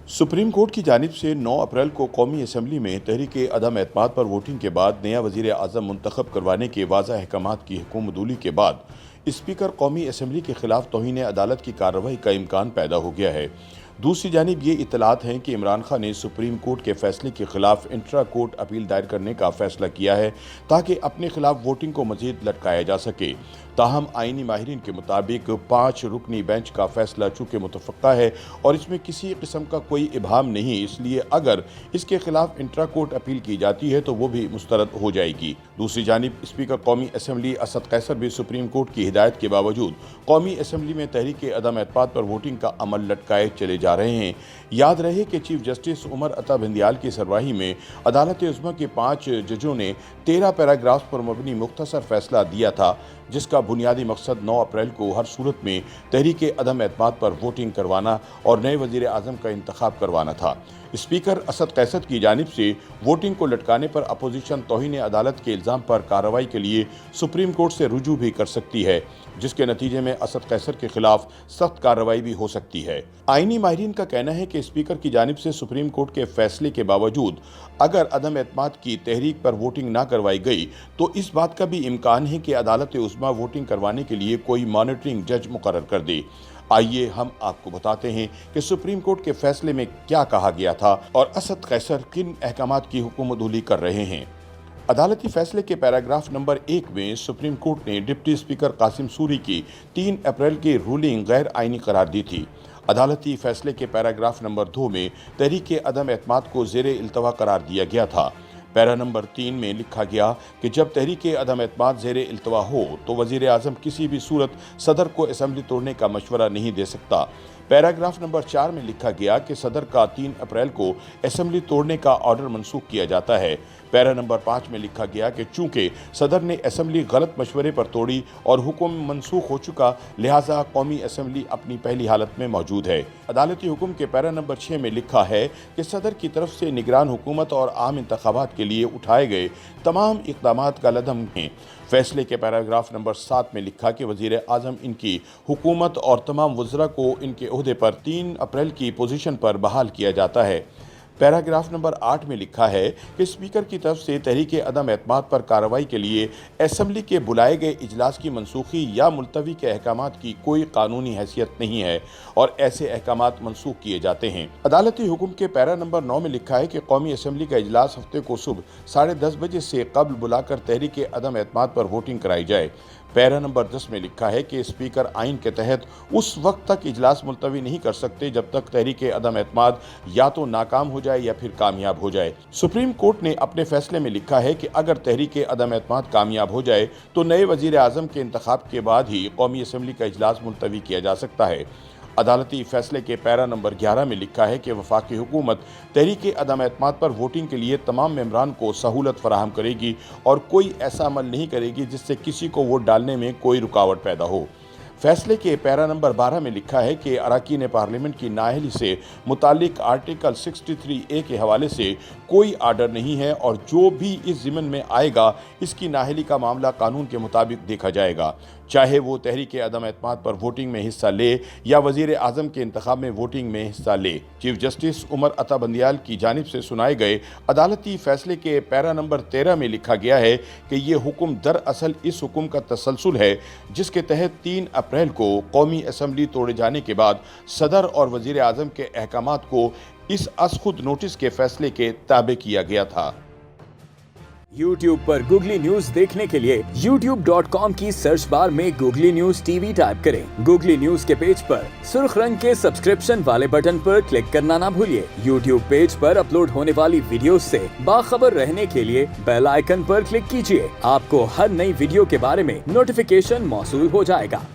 Supreme court की जानिब से 9 अप्रैल को कौमी असम्बली में तहरीक अदम एतमाद पर वोटिंग के बाद नया वज़ीर आज़म मुंतखब करवाने के वाज़ह अहकामात की हुकूमतूली के बाद स्पीकर कौमी असम्बली के खिलाफ तौहीन अदालत की कार्रवाई का इम्कान पैदा हो गया है। दूसरी जानिब ये इत्तलात हैं कि इमरान खान ने सुप्रीम कोर्ट के फैसले के खिलाफ इंट्रा कोर्ट अपील दायर करने का फैसला किया है ताकि अपने खिलाफ वोटिंग को मजीद लटकाया जा सके। ताहम आइनी माहिरीन के मुताबिक 5 रुकनी बेंच का फैसला चूँकि मुतफ़क्का है और इसमें किसी किस्म का कोई इबाहम नहीं, इसलिए अगर इसके खिलाफ इंट्रा कोर्ट अपील की जाती है तो वो भी मुस्तरद हो जाएगी। दूसरी जानिब स्पीकर कौमी असम्बली असद कैसर भी सुप्रीम कोर्ट की हिदायत के बावजूद कौमी असम्बली में तहरीक अदम एतमाद पर वोटिंग का अमल लटकाए चले जा रहे हैं। याद रहे कि चीफ जस्टिस उमर अता बंदियाल की सरबराही में अदालत उज़्मा के 5 जजों ने 13 पैराग्राफ्स पर मबनी मुख्तसर फैसला दिया था, जिसका बुनियादी मकसद 9 अप्रैल को हर सूरत में तहरीक अदम एतमाद पर वोटिंग करवाना और नए वज़ीर आज़म का इंतखाब करवाना था। स्पीकर असद कैसर की जानिब से वोटिंग को लटकाने पर अपोजिशन तौहीन अदालत के इल्ज़ाम पर कार्रवाई के लिए सुप्रीम कोर्ट से रुजू भी कर सकती है, जिसके नतीजे में असद कैसर के खिलाफ सख्त कार्रवाई भी हो सकती है। आइनी माहिरीन का कहना है कि स्पीकर की जानिब से सुप्रीम कोर्ट के फैसले के बावजूद अगर अदम एतमाद की तहरीक पर वोटिंग ना करवाई गई तो इस बात का भी इम्कान है कि अदालत उज़्मा वोटिंग करवाने के लिए कोई मॉनिटरिंग जज मुकर्रर कर दे। आइए हम आपको बताते हैं कि सुप्रीम कोर्ट के फैसले में क्या कहा गया था और असद कैसर किन अहकामात की हुकूमतूली कर रहे हैं। अदालती फैसले के पैराग्राफ नंबर 1 में सुप्रीम कोर्ट ने डिप्टी स्पीकर कासिम सूरी की 3 अप्रैल की रूलिंग गैर आइनी करार दी थी। अदालती फैसले के पैराग्राफ नंबर 2 में तहरीक अदम एतमाद को ज़ेरे इल्तवा करार दिया गया था। पैरा नंबर 3 में लिखा गया कि जब तहरीक अदम एतमाद ज़ेरे इल्तवा हो तो वज़ीर आज़म किसी भी सूरत सदर को असम्बली तोड़ने का मशवरा नहीं दे सकता। पैराग्राफ नंबर 4 में लिखा गया कि सदर का 3 अप्रैल को असम्बली तोड़ने का ऑर्डर मनसूख किया जाता है। पैरा नंबर 5 में लिखा गया कि चूंकि सदर ने असम्बली गलत मशवरे पर तोड़ी और हुक्म मनसूख हो चुका, लिहाजा कौमी असम्बली अपनी पहली हालत में मौजूद है। अदालती हुक्म के पैरा नंबर 6 में लिखा है कि सदर की तरफ से निगरान हुकूमत और आम इंतखाबात के लिए उठाए गए तमाम इक़दामात का लदम हैं। फैसले के पैराग्राफ नंबर 7 में लिखा कि वज़ीर आज़म इनकी हुकूमत और तमाम वज़रा को इनके ओहदे पर 3 अप्रैल की पोजीशन पर बहाल किया जाता है। पैराग्राफ नंबर 8 में लिखा है कि स्पीकर की तरफ से तहरीक अदम एतमाद पर कार्रवाई के लिए असम्बली के बुलाए गए इजलास की मनसूखी या मुलतवी के अहकामात की कोई कानूनी हैसियत नहीं है और ऐसे अहकामात मनसूख किए जाते हैं। अदालती हुक्म के पैरा नंबर 9 में लिखा है कि कौमी असम्बली का इजलास हफ्ते को सुबह 10:30 बजे से कबल बुलाकर तहरीक अदम एतमाद पर वोटिंग कराई जाए। पैरा नंबर 10 में लिखा है कि स्पीकर आइन के तहत उस वक्त तक इजलास मुलतवी नहीं कर सकते जब तक तहरीक अदम एतमाद या तो नाकाम हो जाए या फिर कामयाब हो जाए। सुप्रीम कोर्ट ने अपने फैसले में लिखा है कि अगर तहरीक अदम एतमाद कामयाब हो जाए तो नए वज़ीर आज़म के इंतखाब के बाद ही कौमी असम्बली का इजलास मुलतवी किया जा सकता है। अदालती फैसले के पैरा नंबर 11 में लिखा है कि वफाकी हुकूमत तहरीक अदम एतमाद पर वोटिंग के लिए तमाम मेंबरान को सहूलत फराहम करेगी और कोई ऐसा अमल नहीं करेगी जिससे किसी को वोट डालने में कोई रुकावट पैदा हो। फैसले के पैरा नंबर 12 में लिखा है कि अरकान पार्लियामेंट की नाअहली से मुतालिक आर्टिकल 63A के हवाले से कोई आर्डर नहीं है और जो भी इस ज़िम्न में आएगा इसकी नाअहली का मामला कानून के मुताबिक देखा जाएगा, चाहे वो तहरीक अदम एतमाद पर वोटिंग में हिस्सा ले या वज़ीर आज़म के इंतखाब में वोटिंग में हिस्सा ले। चीफ जस्टिस उमर अता बंदियाल की जानिब से सुनाए गए अदालती फैसले के पैरा नंबर 13 में लिखा गया है कि ये हुक्म दरअसल इस हुक्म का तसलसल है जिसके तहत 3 अप्रैल को कौमी असम्बली तोड़े जाने के बाद सदर और वज़ीर आज़म के अहकामात को इस अज़खुद नोटिस के फैसले के ताबे किया गया था। YouTube पर गूगली न्यूज देखने के लिए youtube.com की सर्च बार में गूगली न्यूज टीवी टाइप करें। गूगली न्यूज के पेज पर सुर्ख रंग के सब्सक्रिप्शन वाले बटन पर क्लिक करना ना भूलिए। YouTube पेज पर अपलोड होने वाली वीडियोस से बाखबर रहने के लिए बेल आइकन पर क्लिक कीजिए। आपको हर नई वीडियो के बारे में नोटिफिकेशन मौसूल हो जाएगा।